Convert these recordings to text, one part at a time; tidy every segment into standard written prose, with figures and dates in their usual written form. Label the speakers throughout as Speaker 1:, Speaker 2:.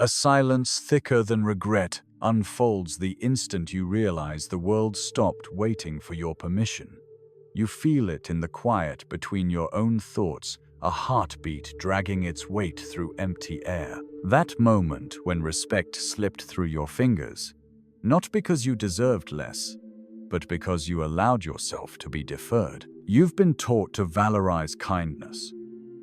Speaker 1: A silence thicker than regret unfolds the instant you realize the world stopped waiting for your permission. You feel it in the quiet between your own thoughts, a heartbeat dragging its weight through empty air. That moment when respect slipped through your fingers, not because you deserved less, but because you allowed yourself to be deferred. You've been taught to valorize kindness,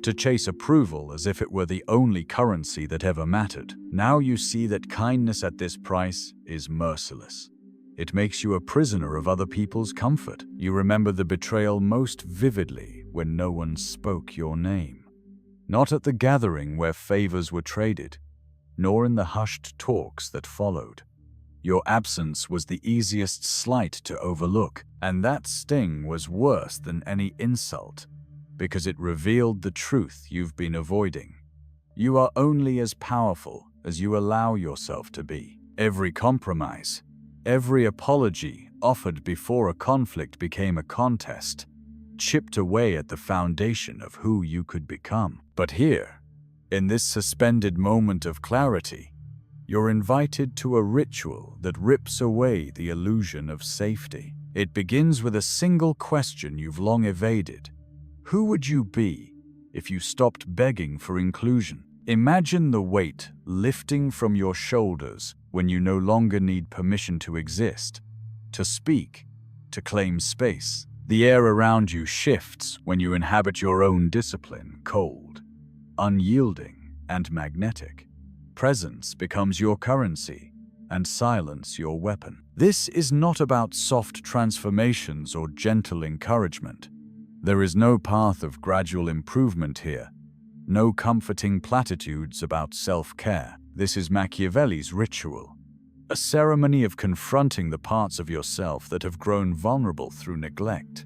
Speaker 1: to chase approval as if it were the only currency that ever mattered. Now you see that kindness at this price is merciless. It makes you a prisoner of other people's comfort. You remember the betrayal most vividly when no one spoke your name. Not at the gathering where favors were traded, nor in the hushed talks that followed. Your absence was the easiest slight to overlook, and that sting was worse than any insult, because it revealed the truth you've been avoiding. You are only as powerful as you allow yourself to be. Every compromise, every apology offered before a conflict became a contest, chipped away at the foundation of who you could become. But here, in this suspended moment of clarity, you're invited to a ritual that rips away the illusion of safety. It begins with a single question you've long evaded. Who would you be if you stopped begging for inclusion? Imagine the weight lifting from your shoulders when you no longer need permission to exist, to speak, to claim space. The air around you shifts when you inhabit your own discipline, cold, unyielding, and magnetic. Presence becomes your currency, and silence your weapon. This is not about soft transformations or gentle encouragement. There is no path of gradual improvement here, no comforting platitudes about self-care. This is Machiavelli's ritual, a ceremony of confronting the parts of yourself that have grown vulnerable through neglect.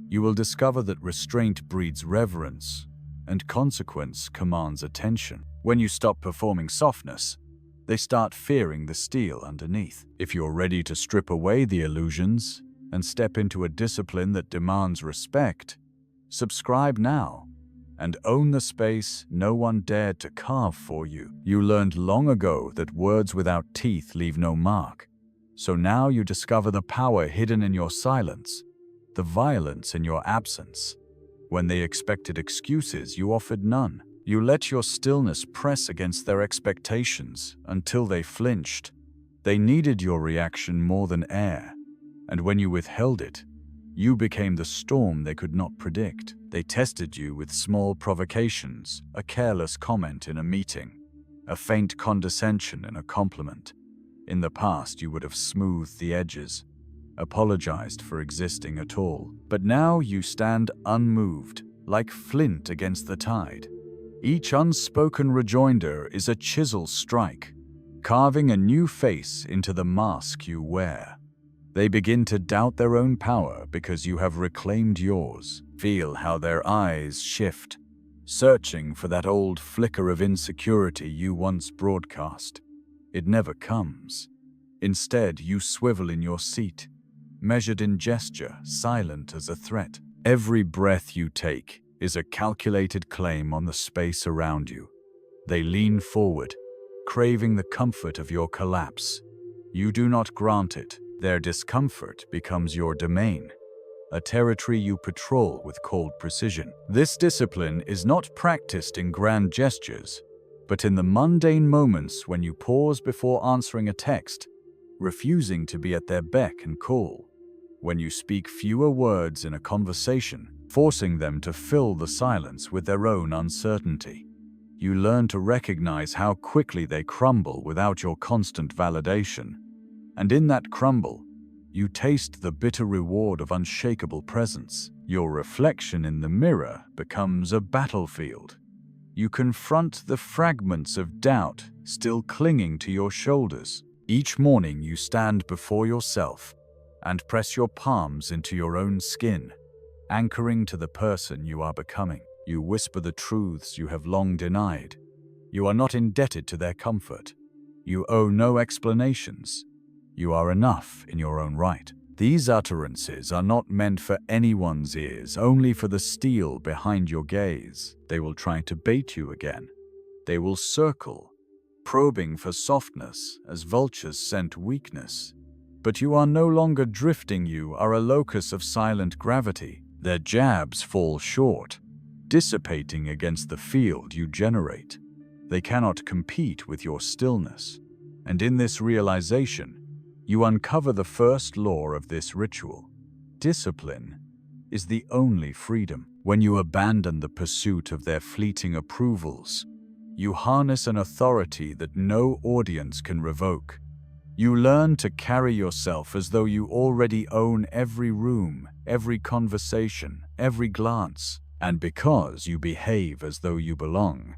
Speaker 1: You will discover that restraint breeds reverence, and consequence commands attention. When you stop performing softness, they start fearing the steel underneath. If you're ready to strip away the illusions and step into a discipline that demands respect, subscribe now and own the space no one dared to carve for you. You learned long ago that words without teeth leave no mark. So now you discover the power hidden in your silence, the violence in your absence. When they expected excuses, you offered none. You let your stillness press against their expectations until they flinched. They needed your reaction more than air, and when you withheld it, you became the storm they could not predict. They tested you with small provocations, a careless comment in a meeting, a faint condescension in a compliment. In the past, you would have smoothed the edges, apologized for existing at all. But now you stand unmoved, like flint against the tide. Each unspoken rejoinder is a chisel strike, carving a new face into the mask you wear. They begin to doubt their own power because you have reclaimed yours. Feel how their eyes shift, searching for that old flicker of insecurity you once broadcast. It never comes. Instead, you swivel in your seat, measured in gesture, silent as a threat. Every breath you take is a calculated claim on the space around you. They lean forward, craving the comfort of your collapse. You do not grant it. Their discomfort becomes your domain, a territory you patrol with cold precision. This discipline is not practiced in grand gestures, but in the mundane moments when you pause before answering a text, refusing to be at their beck and call. When you speak fewer words in a conversation, forcing them to fill the silence with their own uncertainty. You learn to recognize how quickly they crumble without your constant validation. And in that crumble, you taste the bitter reward of unshakable presence. Your reflection in the mirror becomes a battlefield. You confront the fragments of doubt still clinging to your shoulders. Each morning you stand before yourself and press your palms into your own skin, anchoring to the person you are becoming. You whisper the truths you have long denied. You are not indebted to their comfort. You owe no explanations. You are enough in your own right. These utterances are not meant for anyone's ears, only for the steel behind your gaze. They will try to bait you again. They will circle, probing for softness as vultures scent weakness. But you are no longer drifting, you are a locus of silent gravity. Their jabs fall short, dissipating against the field you generate. They cannot compete with your stillness. And in this realization, you uncover the first law of this ritual. Discipline is the only freedom. When you abandon the pursuit of their fleeting approvals, you harness an authority that no audience can revoke. You learn to carry yourself as though you already own every room, every conversation, every glance. And because you behave as though you belong,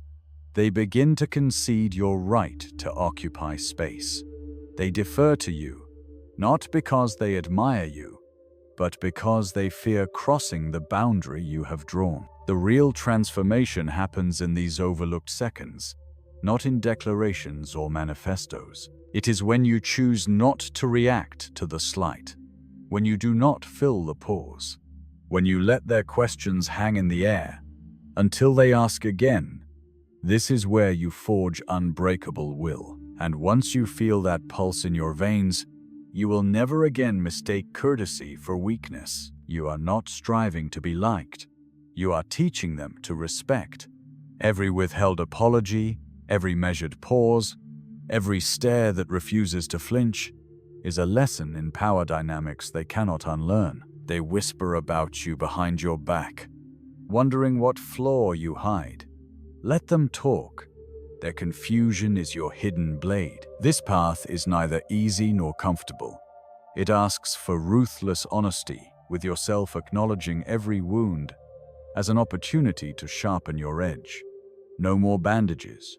Speaker 1: they begin to concede your right to occupy space. They defer to you, not because they admire you, but because they fear crossing the boundary you have drawn. The real transformation happens in these overlooked seconds, not in declarations or manifestos. It is when you choose not to react to the slight, when you do not fill the pause, when you let their questions hang in the air until they ask again. This is where you forge unbreakable will. And once you feel that pulse in your veins, you will never again mistake courtesy for weakness. You are not striving to be liked. You are teaching them to respect. Every withheld apology, every measured pause, every stare that refuses to flinch is a lesson in power dynamics they cannot unlearn. They whisper about you behind your back, wondering what flaw you hide. Let them talk. Their confusion is your hidden blade. This path is neither easy nor comfortable. It asks for ruthless honesty, with yourself acknowledging every wound as an opportunity to sharpen your edge. No more bandages,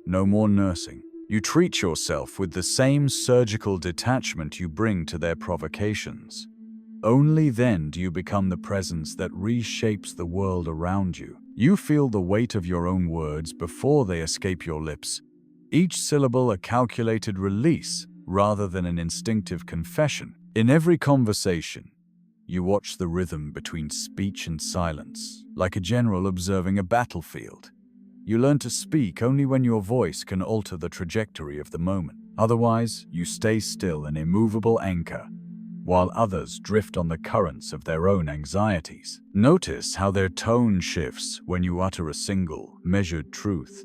Speaker 1: no more nursing. You treat yourself with the same surgical detachment you bring to their provocations. Only then do you become the presence that reshapes the world around you. You feel the weight of your own words before they escape your lips, each syllable a calculated release rather than an instinctive confession. In every conversation, you watch the rhythm between speech and silence, like a general observing a battlefield. You learn to speak only when your voice can alter the trajectory of the moment. Otherwise, you stay still, an immovable anchor, while others drift on the currents of their own anxieties. Notice how their tone shifts when you utter a single, measured truth.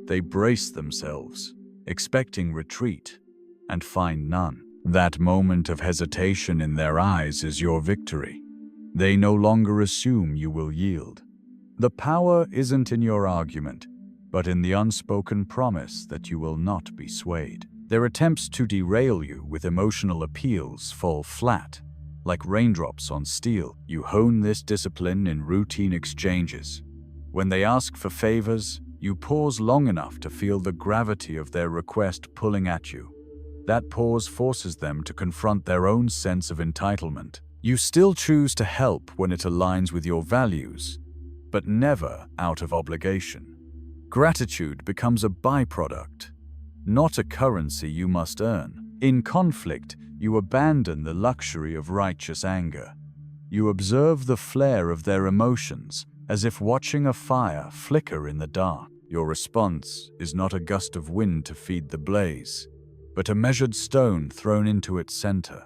Speaker 1: They brace themselves, expecting retreat, and find none. That moment of hesitation in their eyes is your victory. They no longer assume you will yield. The power isn't in your argument, but in the unspoken promise that you will not be swayed. Their attempts to derail you with emotional appeals fall flat, like raindrops on steel. You hone this discipline in routine exchanges. When they ask for favors, you pause long enough to feel the gravity of their request pulling at you. That pause forces them to confront their own sense of entitlement. You still choose to help when it aligns with your values, but never out of obligation. Gratitude becomes a byproduct, not a currency you must earn. In conflict, you abandon the luxury of righteous anger. You observe the flare of their emotions, as if watching a fire flicker in the dark. Your response is not a gust of wind to feed the blaze, but a measured stone thrown into its center,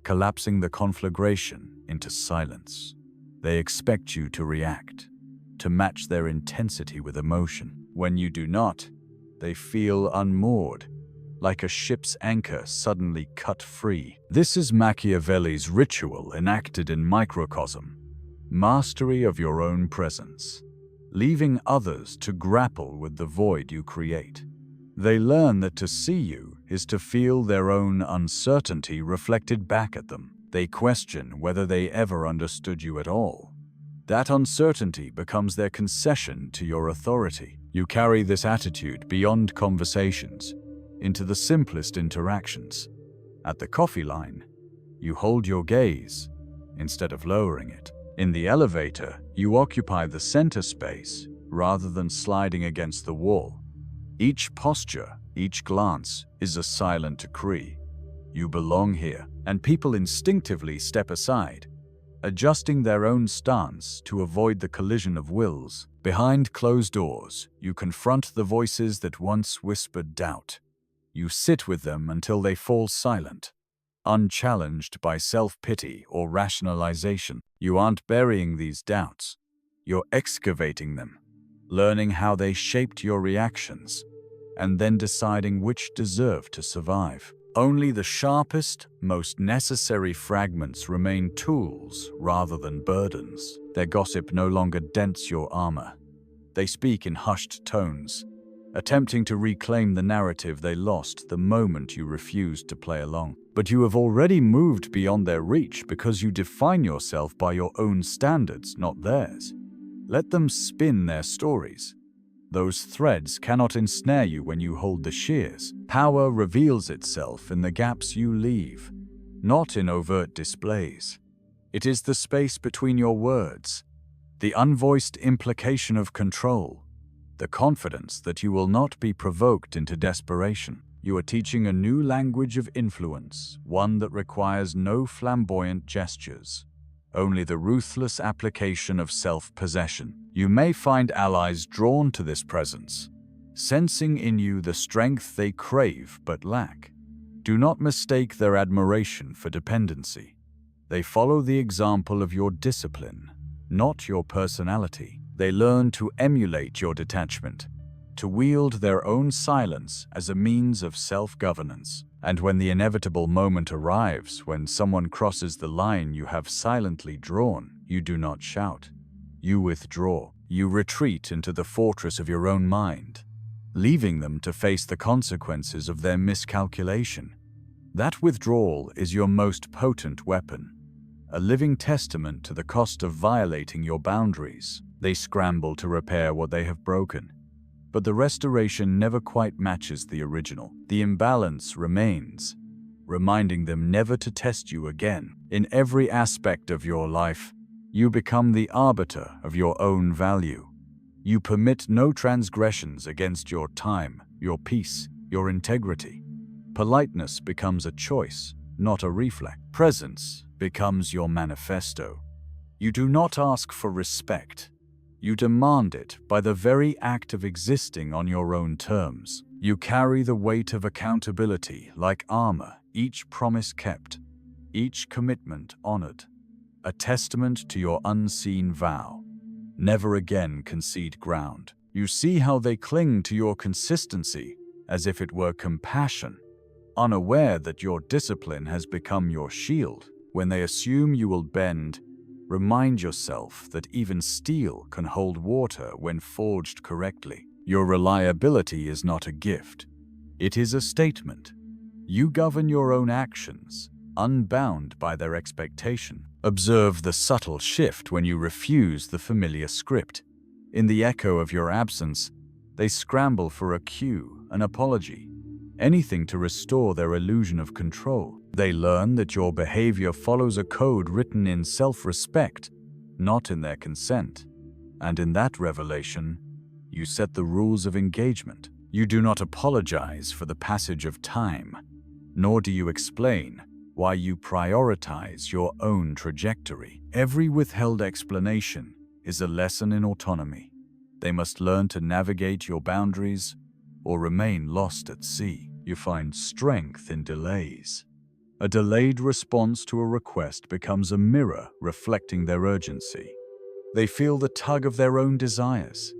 Speaker 1: collapsing the conflagration into silence. They expect you to react, to match their intensity with emotion. When you do not, they feel unmoored, like a ship's anchor suddenly cut free. This is Machiavelli's ritual enacted in microcosm. Mastery of your own presence, leaving others to grapple with the void you create. They learn that to see you is to feel their own uncertainty reflected back at them. They question whether they ever understood you at all. That uncertainty becomes their concession to your authority. You carry this attitude beyond conversations, into the simplest interactions. At the coffee line, you hold your gaze instead of lowering it. In the elevator, you occupy the center space rather than sliding against the wall. Each posture, each glance is a silent decree. You belong here, and people instinctively step aside, adjusting their own stance to avoid the collision of wills. Behind closed doors, you confront the voices that once whispered doubt. You sit with them until they fall silent, unchallenged by self-pity or rationalization. You aren't burying these doubts. You're excavating them, learning how they shaped your reactions, and then deciding which deserve to survive. Only the sharpest, most necessary fragments remain tools rather than burdens. Their gossip no longer dents your armor. They speak in hushed tones, attempting to reclaim the narrative they lost the moment you refused to play along. But you have already moved beyond their reach because you define yourself by your own standards, not theirs. Let them spin their stories. Those threads cannot ensnare you when you hold the shears. Power reveals itself in the gaps you leave, not in overt displays. It is the space between your words, the unvoiced implication of control, the confidence that you will not be provoked into desperation. You are teaching a new language of influence, one that requires no flamboyant gestures, only the ruthless application of self-possession. You may find allies drawn to this presence, sensing in you the strength they crave but lack. Do not mistake their admiration for dependency. They follow the example of your discipline, not your personality. They learn to emulate your detachment, to wield their own silence as a means of self-governance. And when the inevitable moment arrives, when someone crosses the line you have silently drawn, you do not shout. You withdraw. You retreat into the fortress of your own mind, leaving them to face the consequences of their miscalculation. That withdrawal is your most potent weapon, a living testament to the cost of violating your boundaries. They scramble to repair what they have broken, but the restoration never quite matches the original. The imbalance remains, reminding them never to test you again. In every aspect of your life, you become the arbiter of your own value. You permit no transgressions against your time, your peace, your integrity. Politeness becomes a choice, not a reflex. Presence becomes your manifesto. You do not ask for respect. You demand it by the very act of existing on your own terms. You carry the weight of accountability like armor, each promise kept, each commitment honored, a testament to your unseen vow. Never again concede ground. You see how they cling to your consistency as if it were compassion, unaware that your discipline has become your shield. When they assume you will bend, remind yourself that even steel can hold water when forged correctly. Your reliability is not a gift. It is a statement. You govern your own actions, unbound by their expectation. Observe the subtle shift when you refuse the familiar script. In the echo of your absence, they scramble for a cue, an apology, anything to restore their illusion of control. They learn that your behavior follows a code written in self-respect, not in their consent. And in that revelation, you set the rules of engagement. You do not apologize for the passage of time, nor do you explain why you prioritize your own trajectory. Every withheld explanation is a lesson in autonomy. They must learn to navigate your boundaries or remain lost at sea. You find strength in delays. A delayed response to a request becomes a mirror reflecting their urgency. They feel the tug of their own desires,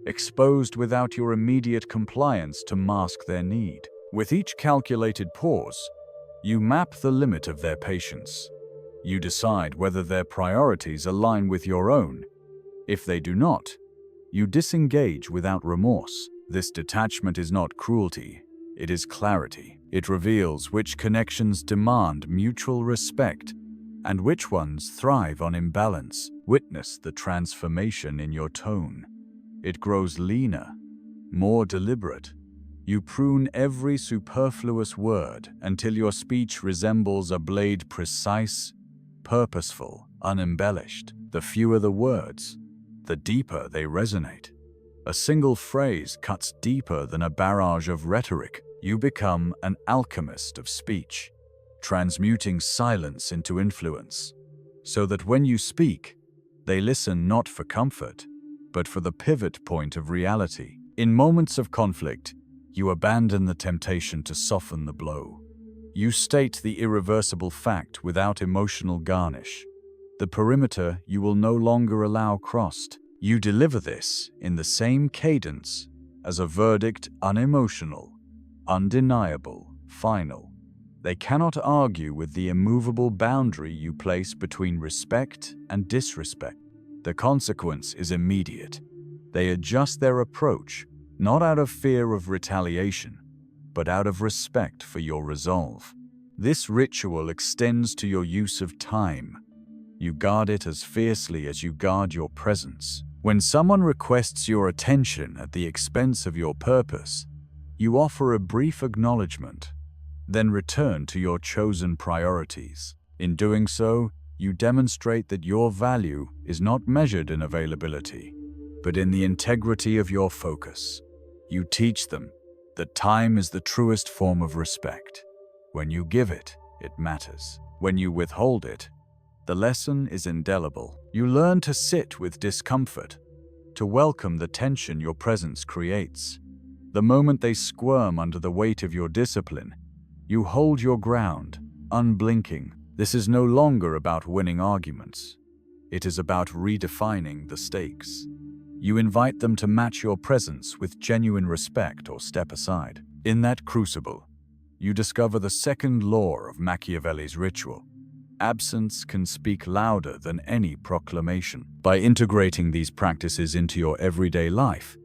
Speaker 1: exposed without your immediate compliance to mask their need. With each calculated pause, you map the limit of their patience. You decide whether their priorities align with your own. If they do not, you disengage without remorse. This detachment is not cruelty, it is clarity. It reveals which connections demand mutual respect and which ones thrive on imbalance. Witness the transformation in your tone. It grows leaner, more deliberate. You prune every superfluous word until your speech resembles a blade, precise, purposeful, unembellished. The fewer the words, the deeper they resonate. A single phrase cuts deeper than a barrage of rhetoric. You become an alchemist of speech, transmuting silence into influence, so that when you speak, they listen not for comfort, but for the pivot point of reality. In moments of conflict, you abandon the temptation to soften the blow. You state the irreversible fact without emotional garnish. The perimeter you will no longer allow crossed. You deliver this in the same cadence as a verdict, unemotional, undeniable, final. They cannot argue with the immovable boundary you place between respect and disrespect. The consequence is immediate. They adjust their approach, not out of fear of retaliation, but out of respect for your resolve. This ritual extends to your use of time. You guard it as fiercely as you guard your presence. When someone requests your attention at the expense of your purpose, you offer a brief acknowledgement, then return to your chosen priorities. In doing so, you demonstrate that your value is not measured in availability, but in the integrity of your focus. You teach them that time is the truest form of respect. When you give it, it matters. When you withhold it, the lesson is indelible. You learn to sit with discomfort, to welcome the tension your presence creates. The moment they squirm under the weight of your discipline, you hold your ground, unblinking. This is no longer about winning arguments. It is about redefining the stakes. You invite them to match your presence with genuine respect or step aside. In that crucible, you discover the second law of Machiavelli's ritual. Absence can speak louder than any proclamation. By integrating these practices into your everyday life,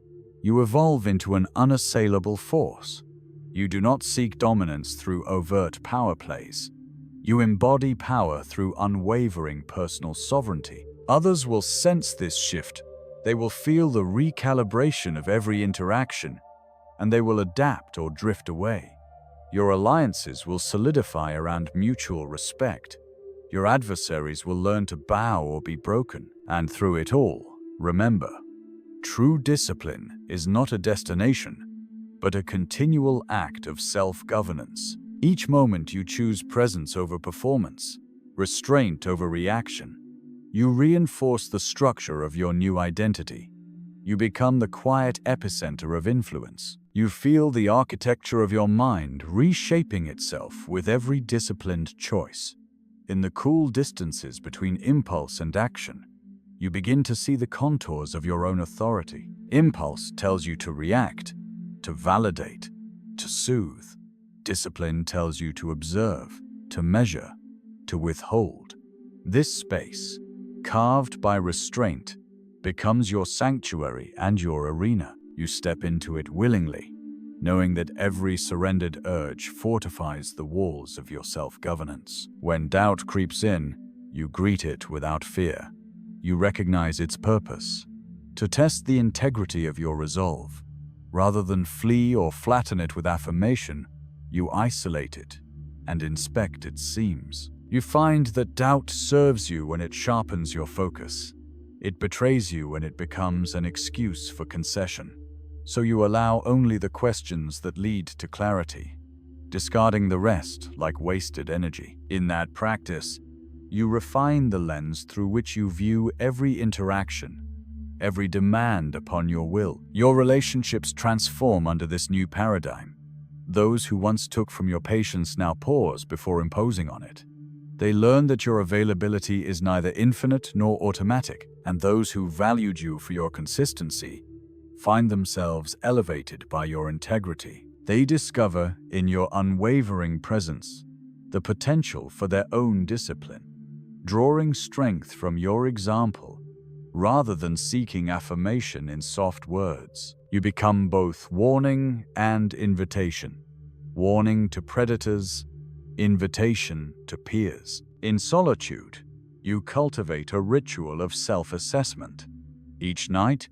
Speaker 1: you evolve into an unassailable force. You do not seek dominance through overt power plays. You embody power through unwavering personal sovereignty. Others will sense this shift. They will feel the recalibration of every interaction, and they will adapt or drift away. Your alliances will solidify around mutual respect. Your adversaries will learn to bow or be broken. And through it all, remember, true discipline is not a destination, but a continual act of self-governance. Each moment you choose presence over performance, restraint over reaction. You reinforce the structure of your new identity. You become the quiet epicenter of influence. You feel the architecture of your mind reshaping itself with every disciplined choice. In the cool distances between impulse and action, you begin to see the contours of your own authority. Impulse tells you to react, to validate, to soothe. Discipline tells you to observe, to measure, to withhold. This space, carved by restraint, becomes your sanctuary and your arena. You step into it willingly, knowing that every surrendered urge fortifies the walls of your self-governance. When doubt creeps in, you greet it without fear. You recognize its purpose, to test the integrity of your resolve. Rather than flee or flatten it with affirmation, you isolate it and inspect its seams. You find that doubt serves you when it sharpens your focus. It betrays you when it becomes an excuse for concession. So you allow only the questions that lead to clarity, discarding the rest like wasted energy. In that practice, you refine the lens through which you view every interaction, every demand upon your will. Your relationships transform under this new paradigm. Those who once took from your patience now pause before imposing on it. They learn that your availability is neither infinite nor automatic, and those who valued you for your consistency find themselves elevated by your integrity. They discover in your unwavering presence the potential for their own discipline, drawing strength from your example rather than seeking affirmation in soft words. You become both warning and invitation. Warning to predators, invitation to peers. In solitude, you cultivate a ritual of self-assessment. Each night,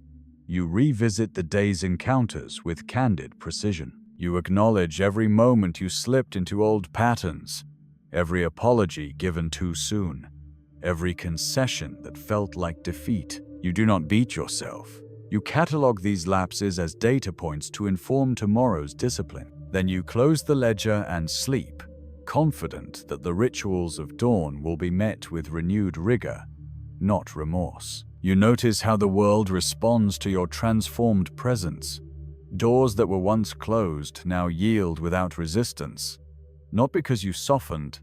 Speaker 1: you revisit the day's encounters with candid precision. You acknowledge every moment you slipped into old patterns, every apology given too soon, every concession that felt like defeat. You do not beat yourself. You catalog these lapses as data points to inform tomorrow's discipline. Then you close the ledger and sleep, confident that the rituals of dawn will be met with renewed rigor, not remorse. You notice how the world responds to your transformed presence. Doors that were once closed now yield without resistance, not because you softened,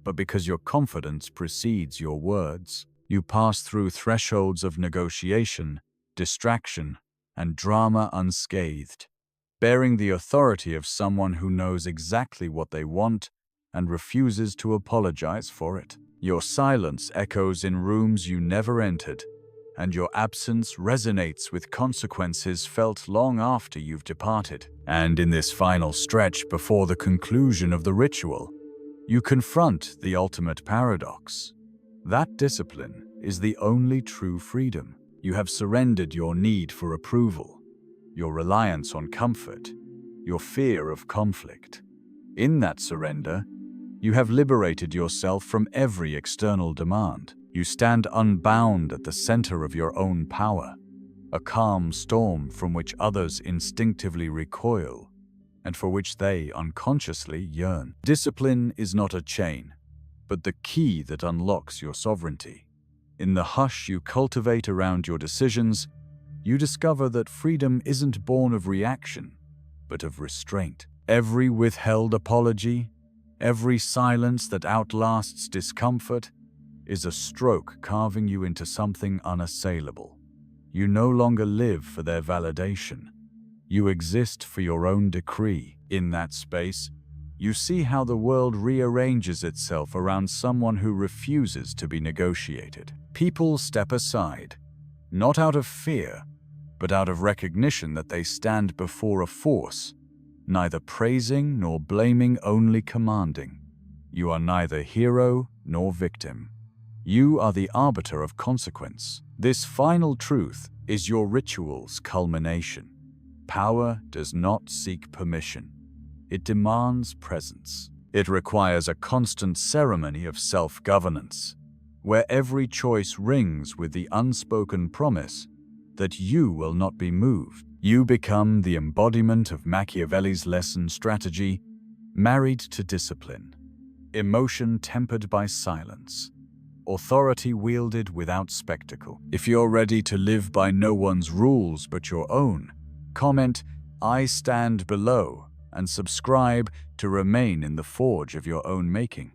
Speaker 1: but because your confidence precedes your words. You pass through thresholds of negotiation, distraction, and drama unscathed, bearing the authority of someone who knows exactly what they want and refuses to apologize for it. Your silence echoes in rooms you never entered, and your absence resonates with consequences felt long after you've departed. And in this final stretch before the conclusion of the ritual, you confront the ultimate paradox. That discipline is the only true freedom. You have surrendered your need for approval, your reliance on comfort, your fear of conflict. In that surrender, you have liberated yourself from every external demand. You stand unbound at the center of your own power, a calm storm from which others instinctively recoil, and for which they unconsciously yearn. Discipline is not a chain, but the key that unlocks your sovereignty. In the hush you cultivate around your decisions, you discover that freedom isn't born of reaction, but of restraint. Every withheld apology, every silence that outlasts discomfort, is a stroke carving you into something unassailable. You no longer live for their validation. You exist for your own decree. In that space, you see how the world rearranges itself around someone who refuses to be negotiated. People step aside, not out of fear, but out of recognition that they stand before a force, neither praising nor blaming, only commanding. You are neither hero nor victim. You are the arbiter of consequence. This final truth is your ritual's culmination. Power does not seek permission. It demands presence. It requires a constant ceremony of self-governance, where every choice rings with the unspoken promise that you will not be moved. You become the embodiment of Machiavelli's lesson strategy, married to discipline, emotion tempered by silence, authority wielded without spectacle. If you're ready to live by no one's rules but your own, comment "I stand below" and subscribe to remain in the forge of your own making.